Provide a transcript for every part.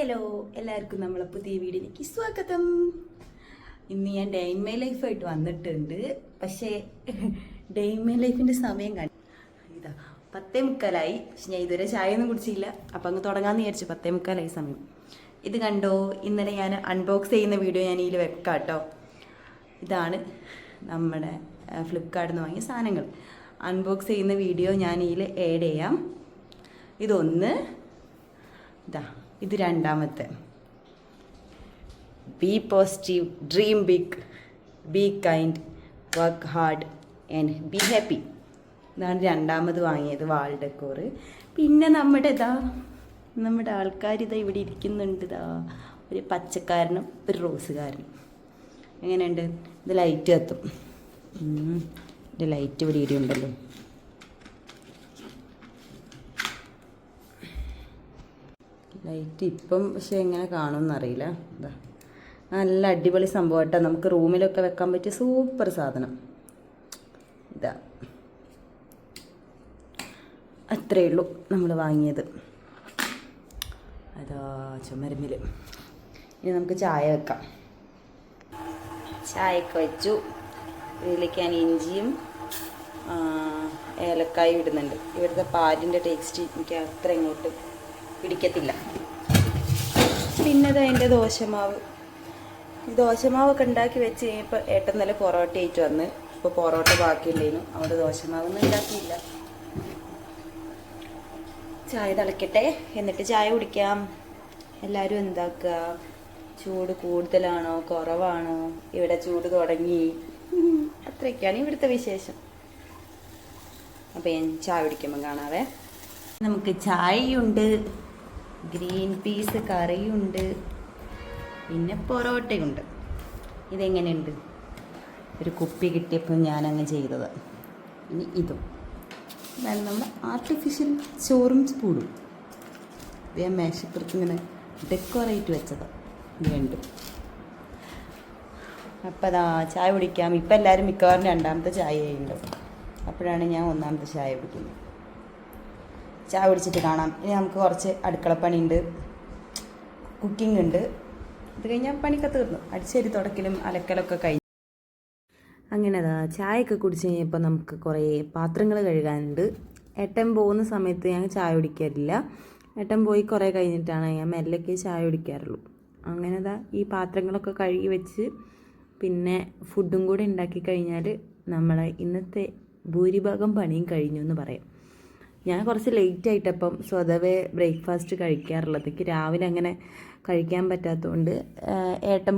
Hello, എല്ലാവർക്കും നമ്മളെ പുതിയ വീഡിയോയിലേക്ക് സ്വാഗതം. ഇന്ന് ഞാൻ ഡേ ഇൻ മൈ ലൈഫായിട്ട് വന്നിട്ടുണ്ട്. പക്ഷേ ഡേ ഇൻ മൈ ലൈഫിൻ്റെ സമയം ഇതാ 10:45. പക്ഷെ ഞാൻ ഇതുവരെ ചായ ഒന്നും കുടിച്ചില്ല. അപ്പം അങ്ങ് തുടങ്ങാമെന്ന് വിചാരിച്ചു. 10:45 സമയം. ഇത് കണ്ടോ, ഇന്നലെ ഞാൻ അൺബോക്സ് ചെയ്യുന്ന വീഡിയോ ഞാൻ ഇതിൽ വെക്കാം കേട്ടോ. ഇതാണ് നമ്മുടെ ഫ്ലിപ്കാർട്ടിൽ നിന്ന് വാങ്ങിയ സാധനങ്ങൾ. അൺബോക്സ് ചെയ്യുന്ന വീഡിയോ ഞാൻ ഇതിൽ ആഡ് ചെയ്യാം. ഇതൊന്ന്, ഇതാ ഇത് രണ്ടാമത്തെ. Be positive, dream big, be kind, work hard and be happy. ഇതാണ് രണ്ടാമത് വാങ്ങിയത് വാൾ ഡെക്കോർ. പിന്നെ നമ്മുടെ ആൾക്കാർ ഇതാ ഇവിടെ ഇരിക്കുന്നുണ്ട്. ഇതാ ഒരു പച്ചക്കാരനും ഒരു റോസുകാരനും. എങ്ങനെയുണ്ട്? ഇത് ലൈറ്റ് കത്തും. ഇത് ലൈറ്റ് ഇവിടെ ഇരിയുണ്ടല്ലോ. ലൈറ്റ് ഇപ്പം പക്ഷെ എങ്ങനെ കാണുമെന്നറിയില്ല. ഇതാ നല്ല അടിപൊളി സംഭവം കേട്ടോ. നമുക്ക് റൂമിലൊക്കെ വെക്കാൻ പറ്റിയ സൂപ്പർ സാധനം. ഇതാ അത്രയേ ഉള്ളൂ നമ്മൾ വാങ്ങിയത്. അതാ ചുമരുമ്പിൽ. ഇനി നമുക്ക് ചായ വെക്കാം. ചായയൊക്കെ വെച്ചു. ഇതിലേക്ക് ഞാൻ ഇഞ്ചിയും ഏലക്കായും ഇടുന്നുണ്ട്. ഇവിടുത്തെ പാലിൻ്റെ ടേസ്റ്റ് എനിക്ക് അത്ര ഇങ്ങോട്ട് പിടിക്കത്തില്ല. പിന്നെ അതിൻ്റെ ദോശമാവൊക്കെ ഉണ്ടാക്കി വെച്ച് കഴിഞ്ഞപ്പോൾ ഏട്ടൻ നല്ല പൊറോട്ട ആയിട്ട് വന്ന്. ഇപ്പോൾ പൊറോട്ട ബാക്കിയുണ്ടായിരുന്നു. അവിടെ ദോശമാവൊന്നും ഉണ്ടാക്കിയില്ല. ചായ തിളക്കട്ടെ, എന്നിട്ട് ചായ കുടിക്കാം. എല്ലാവരും എന്താക്കുക? ചൂട് കൂടുതലാണോ കുറവാണോ? ഇവിടെ ചൂട് തുടങ്ങി. അത്രയൊക്കെയാണ് ഇവിടുത്തെ വിശേഷം. അപ്പോൾ ഞാൻ ചായ കുടിക്കുമ്പോൾ കാണാവേ. നമുക്ക് ചായയുണ്ട്, ഗ്രീൻ പീസ് കറിയുണ്ട്, പിന്നെ പൊറോട്ടയുണ്ട്. ഇതെങ്ങനെയുണ്ട്? ഒരു കുപ്പി കിട്ടിയപ്പോൾ ഞാനങ്ങ് ചെയ്തത്. ഇനി ഇതും അതാണ് നമ്മുടെ ആർട്ടിഫിഷ്യൽ ചോറും സ്പൂണും. ഇത് ഞാൻ മേശപ്പുറത്ത് ഇങ്ങനെ ഡെക്കോറേറ്റ് വെച്ചത്. ഇത് രണ്ടും. അപ്പം അതാ ചായ കുടിക്കാം. ഇപ്പം എല്ലാവരും മിക്കവാറും രണ്ടാമത്തെ ചായ ഉണ്ടാവും. അപ്പോഴാണ് ഞാൻ ഒന്നാമത്തെ ചായ കുടിക്കുന്നത്. ചായ കുടിച്ചിട്ട് കാണാം. ഇനി നമുക്ക് കുറച്ച് അടുക്കളപ്പണിയുണ്ട്, കുക്കിംഗ് ഉണ്ട്. ഇത് കഴിഞ്ഞാൽ പണിയൊക്കെ തീർന്നു. അടിച്ചേരി തുടക്കലും അലക്കലൊക്കെ കഴിഞ്ഞു. അങ്ങനെ അതാ ചായയൊക്കെ കുടിച്ച് കഴിഞ്ഞപ്പോൾ നമുക്ക് കുറേ പാത്രങ്ങൾ കഴുകാനുണ്ട്. ഏട്ടൻ പോകുന്ന സമയത്ത് ഞാൻ ചായ കുടിക്കാറില്ല. ഏട്ടൻ പോയി കുറേ കഴിഞ്ഞിട്ടാണ് ഞാൻ മെല്ലൊക്കെ ചായ കുടിക്കാറുള്ളൂ. അങ്ങനെ അതാ ഈ പാത്രങ്ങളൊക്കെ കഴുകി വെച്ച് പിന്നെ ഫുഡും കൂടെ ഉണ്ടാക്കി കഴിഞ്ഞാൽ നമ്മളെ ഇന്നത്തെ ഭൂരിഭാഗം പണിയും കഴിഞ്ഞു എന്ന് പറയാം. ഞാൻ കുറച്ച് ലേറ്റായിട്ടപ്പം സ്വതവേ ബ്രേക്ക്ഫാസ്റ്റ് കഴിക്കാറുള്ളത്. എനിക്ക് രാവിലെ അങ്ങനെ കഴിക്കാൻ പറ്റാത്തതുകൊണ്ട് ഏട്ടൻ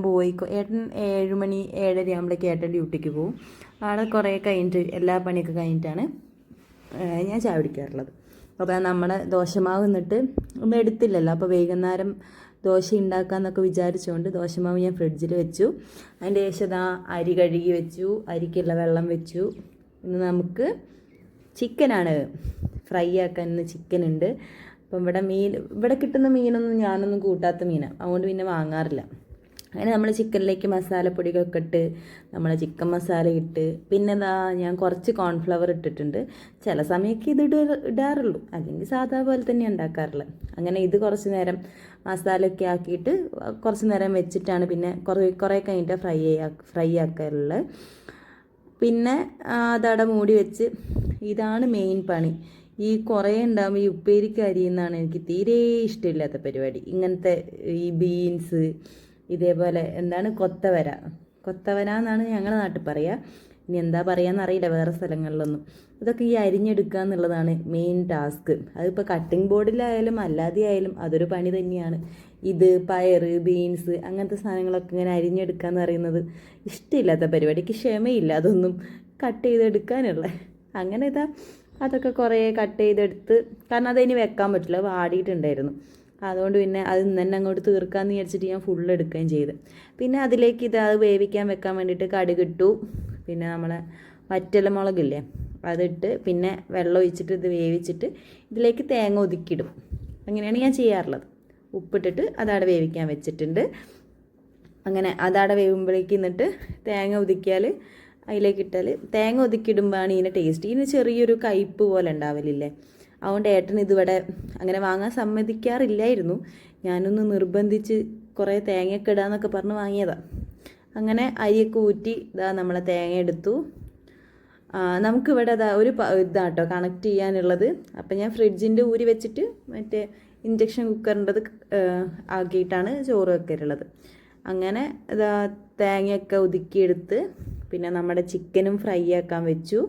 ഏട്ടൻ 7 മണി 7:30 ആകുമ്പോഴേക്ക് ഏട്ടൻ ഡ്യൂട്ടിക്ക് പോകും. അവിടെ കുറേ കഴിഞ്ഞിട്ട് എല്ലാ പണിയൊക്കെ കഴിഞ്ഞിട്ടാണ് ഞാൻ ചായ കുടിക്കാറുള്ളത്. അപ്പോൾ നമ്മുടെ ദോശമാവ് എന്നിട്ട് ഒന്നും എടുത്തില്ലല്ലോ. അപ്പോൾ വൈകുന്നേരം ദോശ ഉണ്ടാക്കാമെന്നൊക്കെ വിചാരിച്ചുകൊണ്ട് ദോശമാവ് ഞാൻ ഫ്രിഡ്ജിൽ വെച്ചു. അതിൻ്റെ ശേഷം അരി കഴുകി വെച്ചു, അരിക്കുള്ള വെള്ളം വെച്ചു. ഇന്ന് നമുക്ക് ചിക്കനാണ് ഫ്രൈ ആക്കാൻ. ഇന്ന് ചിക്കൻ ഉണ്ട്. അപ്പം ഇവിടെ കിട്ടുന്ന മീനൊന്നും ഞാനൊന്നും കൂട്ടാത്ത മീനാണ്. അതുകൊണ്ട് പിന്നെ വാങ്ങാറില്ല. അങ്ങനെ നമ്മൾ ചിക്കനിലേക്ക് മസാലപ്പൊടികളൊക്കെ ഇട്ട് നമ്മൾ ചിക്കൻ മസാല ഇട്ട് പിന്നെ ഞാൻ കുറച്ച് കോൺഫ്ലവർ ഇട്ടിട്ടുണ്ട്. ചില സമയമൊക്കെ ഇത് ഇടാറുള്ളൂ, അല്ലെങ്കിൽ സാധാ പോലെ തന്നെ ഉണ്ടാക്കാറുള്ളത്. അങ്ങനെ ഇത് കുറച്ച് നേരം മസാലയൊക്കെ ആക്കിയിട്ട് കുറച്ച് നേരം വെച്ചിട്ടാണ് പിന്നെ കുറേ കഴിഞ്ഞിട്ട് ഫ്രൈ ആക്കാറുള്ളത്. പിന്നെ അതവിടെ മൂടി വെച്ച്. ഇതാണ് മെയിൻ പണി. ഈ കുറേ ഉണ്ടാകുമ്പോൾ ഈ ഉപ്പേരിക്ക് അരിയുന്നതാണ് എനിക്ക് തീരെ ഇഷ്ടമില്ലാത്ത പരിപാടി. ഇങ്ങനത്തെ ഈ ബീൻസ്, ഇതേപോലെ എന്താണ് കൊത്തവര എന്നാണ് ഞങ്ങളുടെ നാട്ടിൽ പറയുക. ഇനി എന്താ പറയുകയെന്നറിയില്ല വേറെ സ്ഥലങ്ങളിലൊന്നും. ഇതൊക്കെ ഈ അരിഞ്ഞെടുക്കുക എന്നുള്ളതാണ് മെയിൻ ടാസ്ക്. അതിപ്പോൾ കട്ടിംഗ് ബോർഡിലായാലും അല്ലാതെ ആയാലും അതൊരു പണി തന്നെയാണ്. ഇത് പയറ്, ബീൻസ് അങ്ങനത്തെ സാധനങ്ങളൊക്കെ ഇങ്ങനെ അരിഞ്ഞെടുക്കുക എന്ന് പറയുന്നത് ഇഷ്ടമില്ലാത്ത പരിപാടിക്ക്. ക്ഷമയില്ല അതൊന്നും കട്ട് ചെയ്തെടുക്കാനുള്ള. അങ്ങനെ അതൊക്കെ കുറേ കട്ട് ചെയ്തെടുത്ത്, കാരണം അതിനി വെക്കാൻ പറ്റില്ല, വാടിയിട്ടുണ്ടായിരുന്നു. അതുകൊണ്ട് പിന്നെ അത് ഇന്ന് തന്നെ അങ്ങോട്ട് തീർക്കാമെന്ന് വിചാരിച്ചിട്ട് ഞാൻ ഫുള്ള് എടുക്കുകയും ചെയ്ത്. പിന്നെ അതിലേക്ക് അത് വേവിക്കാൻ വെക്കാൻ വേണ്ടിയിട്ട് കടുകിട്ടു. പിന്നെ നമ്മളെ വറ്റൽമുളകില്ലേ അതിട്ട് പിന്നെ വെള്ളം ഒഴിച്ചിട്ട് ഇത് വേവിച്ചിട്ട് ഇതിലേക്ക് തേങ്ങ ഒതുക്കിയിടും. അങ്ങനെയാണ് ഞാൻ ചെയ്യാറുള്ളത്. ഉപ്പിട്ടിട്ട് അതവിടെ വേവിക്കാൻ വെച്ചിട്ടുണ്ട്. അങ്ങനെ അതവിടെ വേവുമ്പോഴേക്ക് എന്നിട്ട് തേങ്ങ ഒതുക്കിയാൽ അതിലേക്ക് ഇട്ടാൽ, തേങ്ങ ഒതുക്കിയിടുമ്പോഴാണ് ഇതിൻ്റെ ടേസ്റ്റ്. ഇതിന് ചെറിയൊരു കയ്പ്പ് പോലെ ഉണ്ടാവലില്ലേ, അതുകൊണ്ട് ഏട്ടൻ ഇതിവിടെ അങ്ങനെ വാങ്ങാൻ സമ്മതിക്കാറില്ലായിരുന്നു. ഞാനൊന്ന് നിർബന്ധിച്ച് കുറേ തേങ്ങയൊക്കെ ഇടാന്നൊക്കെ പറഞ്ഞ് വാങ്ങിയതാണ്. അങ്ങനെ അരിയൊക്കെ ഊറ്റി ഇതാ നമ്മളെ തേങ്ങ എടുത്തു. നമുക്കിവിടെ അതാ ഒരു ഇതാട്ടോ കണക്ട് ചെയ്യാനുള്ളത്. അപ്പം ഞാൻ ഫ്രിഡ്ജിൻ്റെ ഊരി വെച്ചിട്ട് മറ്റേ ഇൻഡക്ഷൻ കുക്കറിൻ്റെത് ആക്കിയിട്ടാണ് ചോറ് വെക്കലുള്ളത്. അങ്ങനെ ഇതാ തേങ്ങയൊക്കെ ഒതുക്കിയെടുത്ത് പിന്നെ നമ്മുടെ ചിക്കനും ഫ്രൈ ആക്കാൻ വെച്ചു.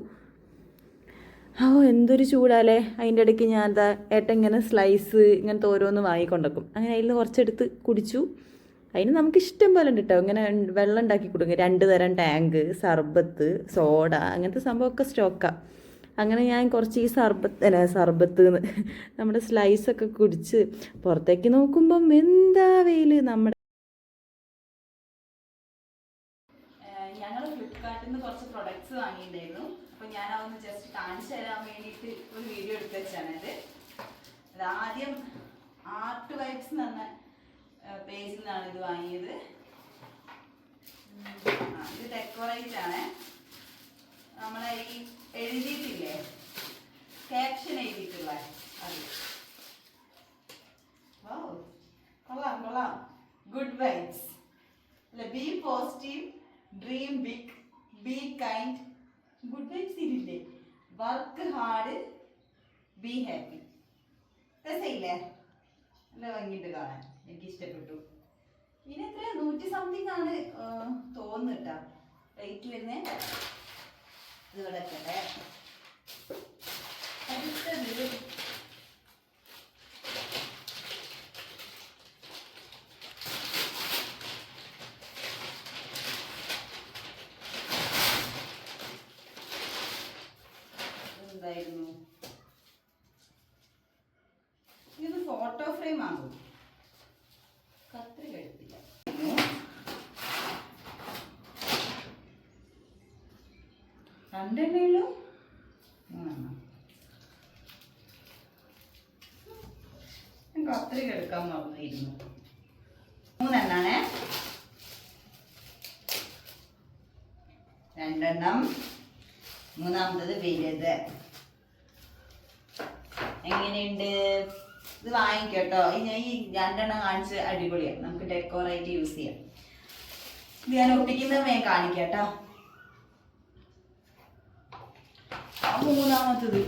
എന്തൊരു ചൂടാലേ. അതിൻ്റെ ഇടയ്ക്ക് ഞാൻ എന്താ ഏട്ടൻ ഇങ്ങനെ സ്ലൈസ് ഇങ്ങനത്തെ ഓരോന്ന് വാങ്ങിക്കൊണ്ടുവെക്കും. അങ്ങനെ അതിൽ നിന്ന് കുറച്ചെടുത്ത് കുടിച്ചു. അതിന് നമുക്ക് ഇഷ്ടം പോലെ ഉണ്ട് കേട്ടോ. ഇങ്ങനെ വെള്ളം ഉണ്ടാക്കി കൊടുക്കും. 2 തരം ടാങ്ക്, സർബത്ത്, സോഡ, അങ്ങനത്തെ സംഭവമൊക്കെ സ്റ്റോക്കാണ്. അങ്ങനെ ഞാൻ കുറച്ച് ഈ സർബത്ത് നമ്മുടെ സ്ലൈസൊക്കെ കുടിച്ച് പുറത്തേക്ക് നോക്കുമ്പം എന്താ വെയിൽ. ഞങ്ങൾ ഫ്ലിപ്കാർട്ടിൽ നിന്ന് കുറച്ച് പ്രൊഡക്ട്സ് വാങ്ങിയിട്ടുണ്ടായിരുന്നു. അപ്പോൾ ഞാൻ അതൊന്ന് ജസ്റ്റ് കാണിച്ചു തരാൻ വേണ്ടിയിട്ട് ഒരു വീഡിയോ എടുത്ത് വെച്ചാണത്. ആദ്യം ആർട്ട് വൈബ്സ് എന്ന് പറഞ്ഞ പേജിൽ നിന്നാണ് ഇത് വാങ്ങിയത്. ഇത് ഡെക്കോറേറ്റ് ആണ്. നമ്മളെ ഈ എഴുതിയിട്ടില്ലേ, ക്യാപ്ഷൻ എഴുതിയിട്ടുള്ള അത്. കൊള്ളാം കൊള്ളാം. ഗുഡ് വൈബ്സ് അല്ല, be positive, dream big, be kind. Good vibes ഇല്ലേ, വർക്ക് ഹാർഡ്, ബി ഹാപ്പി. രസമില്ലേ? നല്ല ഭംഗിയിട്ട് കാണാൻ. എനിക്ക് ഇഷ്ടപ്പെട്ടു. ഇനി എത്ര 100 സംതിങ് ആണ് തോന്നുന്നു കേട്ടോ റേറ്റ് വരുന്നത്. ഇത് കിടക്കട്ടെ. അടുത്തത് എന്തായിരുന്നു? ഇത് ഫോട്ടോ ഫ്രെയിം ആകും. കത്രിക എടുത്തില്ല. 2 എണ്ണയുള്ളൂ. 3 എണ്ണം. കത്രിക എടുക്കാൻ മറന്നിരുന്നു. 3 എണ്ണാണേ. 2 എണ്ണം. മൂന്നാമത്തത് വലുത്. എങ്ങനെയുണ്ട്? ഇത് വാങ്ങിക്കട്ടോ. ഞാൻ ഈ 2 എണ്ണം കാണിച്ച് അടിപൊളിയാണ്. നമുക്ക് ഡെക്കോറേറ്റ് യൂസ് ചെയ്യാം. ഇത് ഞാൻ ഒട്ടിക്കുന്നത് ഞാൻ കാണിക്കാം കേട്ടോ. മൂന്നാമത്തത്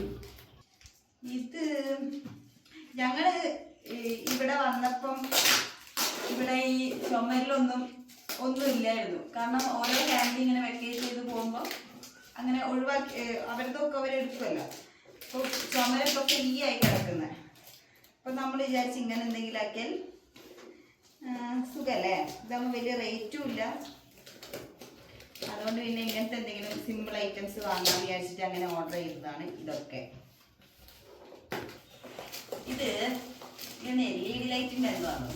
ഇത് ഞങ്ങള് ഇവിടെ വന്നപ്പം ഇവിടെ ഈ ചുമരിലൊന്നും ഇല്ലായിരുന്നു. കാരണം ഓരോ ഫാമിലി ഇങ്ങനെ വെക്കേറ്റ് ചെയ്ത് പോകുമ്പോൾ അങ്ങനെ ഒഴിവാക്കി അവരതൊക്കെ അവരെടുക്കുമല്ലോ. അപ്പോൾ ചുമരൊക്കെ ഫ്രീ ആയി കിടക്കുന്നത്. അപ്പം നമ്മൾ വിചാരിച്ച് ഇങ്ങനെ എന്തെങ്കിലും ആക്കിയാൽ സുഖമല്ലേ. ഇതാകുമ്പോൾ വലിയ റേറ്റും ഇല്ല. അതുകൊണ്ട് പിന്നെ ഇങ്ങനത്തെ എന്തെങ്കിലും സിമ്പിൾ ഐറ്റംസ് വാങ്ങാൻ വിചാരിച്ചിട്ട് അങ്ങനെ ഓർഡർ ചെയ്തതാണ് ഇതൊക്കെ. ഇത് ഇങ്ങനെ LED ലൈറ്റിൻ്റെ എന്താണ്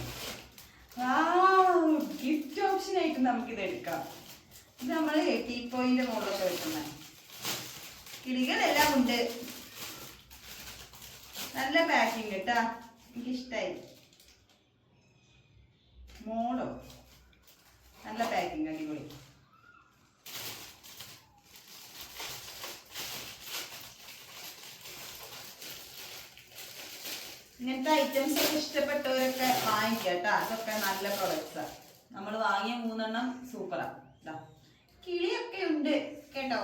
ഗിഫ്റ്റ് ഓപ്ഷൻ ആയിട്ട് നമുക്കിത് എടുക്കാം. ഇത് നമ്മൾ ടീപ്പോയിൻ്റെ മുകളിലൊക്കെ വെക്കുന്നത്. കിളികളെല്ലാം ഉണ്ട്. നല്ല പാക്കിങ് കേട്ടാ, എനിക്കിഷ്ടായി. മോളോ നല്ല പാക്കിങ്, അടിപൊളി. ഇങ്ങനത്തെ ഐറ്റംസ് ഒക്കെ ഇഷ്ടപ്പെട്ടവരൊക്കെ വാങ്ങിക്കട്ടോ. അതൊക്കെ നല്ല പ്രൊഡക്ട്സാണ്. നമ്മൾ വാങ്ങിയ 3 എണ്ണം സൂപ്പറാ. കിളിയൊക്കെ ഉണ്ട് കേട്ടോ.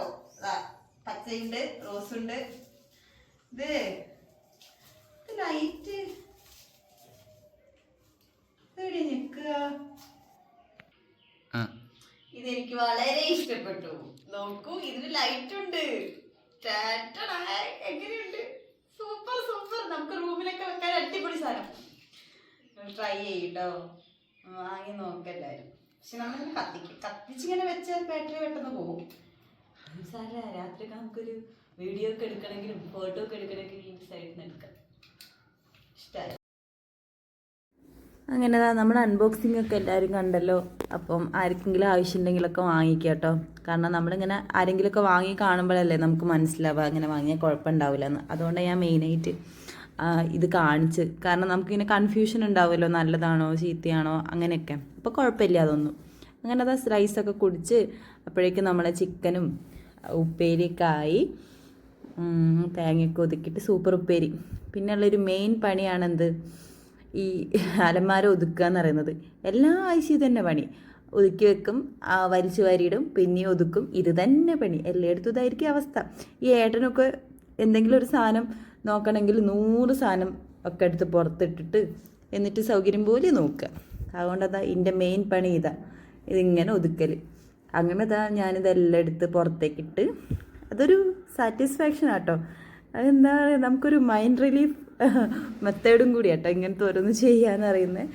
പച്ചയുണ്ട്, റോസുണ്ട്. ഇത് ലൈറ്റ് എവിടെ നിൽക്കുക? ഇതെനിക്ക് വളരെ ഇഷ്ടപ്പെട്ടു. നോക്കൂ, ഇതിന് ലൈറ്റ് ഉണ്ട്. എങ്ങനെയുണ്ട്? Super super. നമുക്ക് റൂമിലൊക്കെ വെക്കാൻ അടിപൊളി സാധനം. ട്രൈ ചെയ്യട്ടോ, വാങ്ങി നോക്കെല്ലാരും. പക്ഷെ നമ്മളിങ്ങനെ കത്തിച്ചിങ്ങനെ വെച്ചാൽ ബാറ്ററി പെട്ടെന്ന് പോകും. സാറേ, രാത്രിയൊക്കെ നമുക്കൊരു വീഡിയോ ഒക്കെ എടുക്കണമെങ്കിലും ഫോട്ടോ ഒക്കെ എടുക്കണമെങ്കിലും ഈ സൈഡിൽ നിന്ന് എടുക്കാം. ഇഷ്ടമായി. അങ്ങനെ നമ്മുടെ അൺബോക്സിംഗ് ഒക്കെ എല്ലാവരും കണ്ടല്ലോ. അപ്പം ആർക്കെങ്കിലും ആവശ്യമുണ്ടെങ്കിലൊക്കെ വാങ്ങിക്കുക കേട്ടോ. കാരണം നമ്മളിങ്ങനെ ആരെങ്കിലുമൊക്കെ വാങ്ങി കാണുമ്പോഴല്ലേ നമുക്ക് മനസ്സിലാവുക അങ്ങനെ വാങ്ങിയാൽ കുഴപ്പമുണ്ടാവില്ല എന്ന്. അതുകൊണ്ട് ഞാൻ മെയിനായിട്ട് ഇത് കാണിച്ച്. കാരണം നമുക്കിങ്ങനെ കൺഫ്യൂഷൻ ഉണ്ടാവുമല്ലോ, നല്ലതാണോ ചീത്തയാണോ അങ്ങനെയൊക്കെ. അപ്പോൾ കുഴപ്പമില്ല അതൊന്നും. അങ്ങനെ അത് സ്ലൈസൊക്കെ കുടിച്ച് അപ്പോഴേക്കും നമ്മളെ ചിക്കനും ഉപ്പേരിയൊക്കെ ആയി. തേങ്ങയൊക്കെ ഒതുക്കിയിട്ട് സൂപ്പർ ഉപ്പേരി. പിന്നെയുള്ളൊരു മെയിൻ പണിയാണെന്ത്, ഈ അലമാര ഒതുക്കുക എന്ന് പറയുന്നത്. എല്ലാ ആഴ്ചയും തന്നെ പണി. ഒതുക്കി വെക്കും, വലിച്ചു വാരിയിടും, പിന്നെയും ഒതുക്കും. ഇത് തന്നെ പണി എല്ലായിടത്തും. ഇതായിരിക്കും അവസ്ഥ. ഈ ഏട്ടനൊക്കെ എന്തെങ്കിലും ഒരു സാധനം നോക്കണമെങ്കിൽ 100 സാധനം ഒക്കെ എടുത്ത് പുറത്തിട്ടിട്ട് എന്നിട്ട് സൗകര്യം പോലെ നോക്കുക. അതുകൊണ്ട് അതാ എൻ്റെ മെയിൻ പണി ഇതാ, ഇതിങ്ങനെ ഒതുക്കൽ. അങ്ങനെ ഞാനിതെല്ലാം എടുത്ത് പുറത്തേക്കിട്ട് അതൊരു സാറ്റിസ്ഫാക്ഷൻ ആട്ടോ. അതെന്താ പറയുക, നമുക്കൊരു മൈൻഡ് റിലീഫ് മെത്തേഡും കൂടി ആട്ടോ ഇങ്ങനത്തെ ഓരോന്ന് ചെയ്യാനറിയുന്നത്.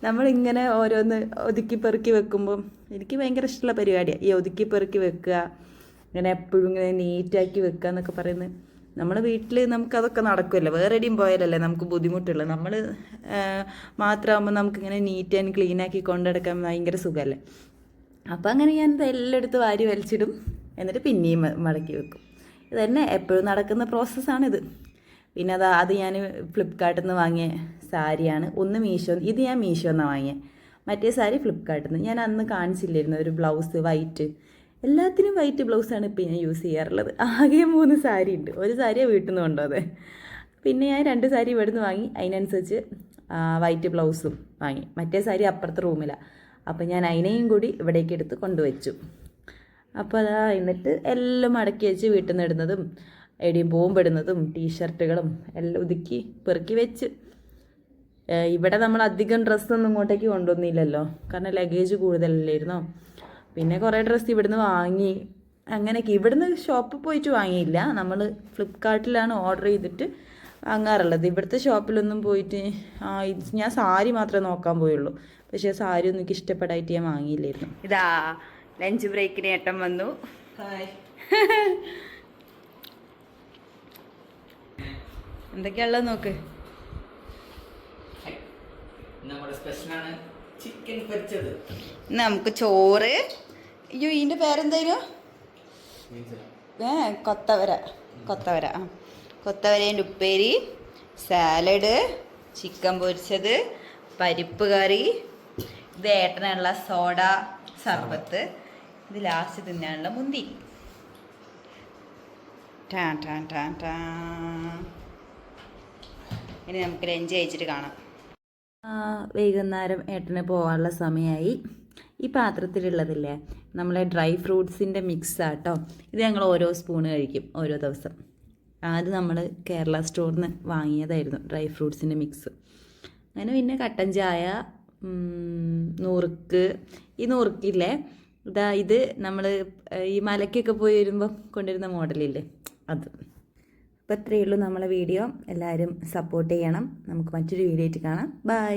നമ്മളിങ്ങനെ ഓരോന്ന് ഒതുക്കി പെറുക്കി വെക്കുമ്പം എനിക്ക് ഭയങ്കര ഇഷ്ടമുള്ള പരിപാടിയാണ് ഈ ഒതുക്കി പെറുക്കി വെക്കുക, ഇങ്ങനെ എപ്പോഴും ഇങ്ങനെ നീറ്റാക്കി വെക്കുക എന്നൊക്കെ പറയുന്നത്. നമ്മുടെ വീട്ടിൽ നമുക്കതൊക്കെ നടക്കുമല്ലോ, വേറെ എവിടെയും പോയാലല്ലേ നമുക്ക് ബുദ്ധിമുട്ടുള്ളൂ. നമ്മൾ മാത്രമാകുമ്പോൾ നമുക്കിങ്ങനെ നീറ്റ് ആൻഡ് ക്ലീനാക്കി കൊണ്ടെടുക്കാൻ ഭയങ്കര സുഖമല്ലേ. അപ്പോൾ അങ്ങനെ ഞാനിത് എല്ലായിടത്തും വാരി വലിച്ചിടും, എന്നിട്ട് പിന്നെയും മടക്കി വെക്കും. ഇത് തന്നെ എപ്പോഴും നടക്കുന്ന പ്രോസസ്സാണിത്. പിന്നെ അത് ഞാൻ ഫ്ലിപ്കാർട്ടിൽ നിന്ന് വാങ്ങിയ സാരിയാണ്. ഒന്ന് ഇത് ഞാൻ മീഷോ എന്നാണ് വാങ്ങിയത്. മറ്റേ സാരി ഫ്ലിപ്കാർട്ടിൽ നിന്ന്. ഞാൻ അന്ന് കാണിച്ചില്ലായിരുന്നു ഒരു ബ്ലൗസ് വൈറ്റ്. എല്ലാത്തിനും വൈറ്റ് ബ്ലൗസാണ് ഇപ്പോൾ ഞാൻ യൂസ് ചെയ്യാറുള്ളത്. ആകെ 3 സാരി ഉണ്ട്. ഒരു സാരിയാണ് വീട്ടിൽ നിന്ന് കൊണ്ടുപോകുന്നത്. പിന്നെ ഞാൻ 2 സാരി ഇവിടെ നിന്ന് വാങ്ങി, അതിനനുസരിച്ച് വൈറ്റ് ബ്ലൗസും വാങ്ങി. മറ്റേ സാരി അപ്പുറത്തെ റൂമിലാണ്. അപ്പോൾ ഞാൻ അതിനെയും കൂടി ഇവിടേക്ക് എടുത്ത് കൊണ്ടുവച്ചു. അപ്പോൾ എന്നിട്ട് എല്ലാം മടക്കി വെച്ച് വീട്ടിൽ നിന്ന് ഇടുന്നതും എവിടെയും പോകുമ്പോഴുന്നതും ടീഷർട്ടുകളും എല്ലാം ഒതുക്കി പെറുക്കി വെച്ച്. ഇവിടെ നമ്മൾ അധികം ഡ്രസ്സൊന്നും ഇങ്ങോട്ടേക്ക് കൊണ്ടുവന്നില്ലല്ലോ, കാരണം ലഗേജ് കൂടുതലല്ലായിരുന്നോ. പിന്നെ കുറേ ഡ്രസ്സ് ഇവിടുന്ന് വാങ്ങി. അങ്ങനെയൊക്കെ ഇവിടുന്ന് ഷോപ്പിൽ പോയിട്ട് വാങ്ങിയില്ല, നമ്മൾ ഫ്ലിപ്കാർട്ടിലാണ് ഓർഡർ ചെയ്തിട്ട് വാങ്ങാറുള്ളത്. ഇവിടുത്തെ ഷോപ്പിലൊന്നും പോയിട്ട് ഞാൻ സാരി മാത്രമേ നോക്കാൻ പോയുള്ളൂ. പക്ഷേ സാരി ഒന്നും എനിക്ക് ഇഷ്ടപ്പെടായിട്ട് ഞാൻ വാങ്ങിയില്ലായിരുന്നു. ഇതാ ലഞ്ച് ബ്രേക്കിന് ഏട്ടൻ വന്നു. എന്തൊക്കെയുള്ളത് നോക്ക്. ചിക്കൻ പൊരിച്ചത്. നമുക്ക് ചോറ്. അയ്യോ ഇതിൻ്റെ പേരെന്തായാലും കൊത്തവരേൻ്റെ ഉപ്പേരി, സാലഡ്, ചിക്കൻ പൊരിച്ചത്, പരിപ്പ് കറി, ഇത് ഏട്ടനുള്ള സോഡ സർബത്ത്, ഇത് ലാസ്റ്റ് തിന്നാനുള്ള മുന്തി. ഇനി നമുക്ക് ലഞ്ച് കഴിച്ചിട്ട് കാണാം. വൈകുന്നേരം ഏട്ടന് പോകാനുള്ള സമയമായി. ഈ പാത്രത്തിലുള്ളതില്ലേ നമ്മളെ ഡ്രൈ ഫ്രൂട്ട്സിൻ്റെ മിക്സാട്ടോ. ഇത് ഞങ്ങൾ ഓരോ സ്പൂണ് കഴിക്കും ഓരോ ദിവസം. അത് നമ്മൾ കേരള സ്റ്റോറിൽ നിന്ന് വാങ്ങിയതായിരുന്നു ഡ്രൈ ഫ്രൂട്ട്സിൻ്റെ മിക്സ്. അങ്ങനെ പിന്നെ കട്ടൻ ചായ, നുറുക്ക്. ഈ നുറുക്കില്ലേ, ഇത് നമ്മൾ ഈ മലയ്ക്കൊക്കെ പോയി വരുമ്പോൾ കൊണ്ടുവരുന്ന മോഡലില്ലേ അത്. അപ്പോൾ ഇത്രയേ ഉള്ളൂ നമ്മളെ വീഡിയോ. എല്ലാവരും സപ്പോർട്ട് ചെയ്യണം. നമുക്ക് മറ്റൊരു വീഡിയോ ആയിട്ട് കാണാം. ബൈ.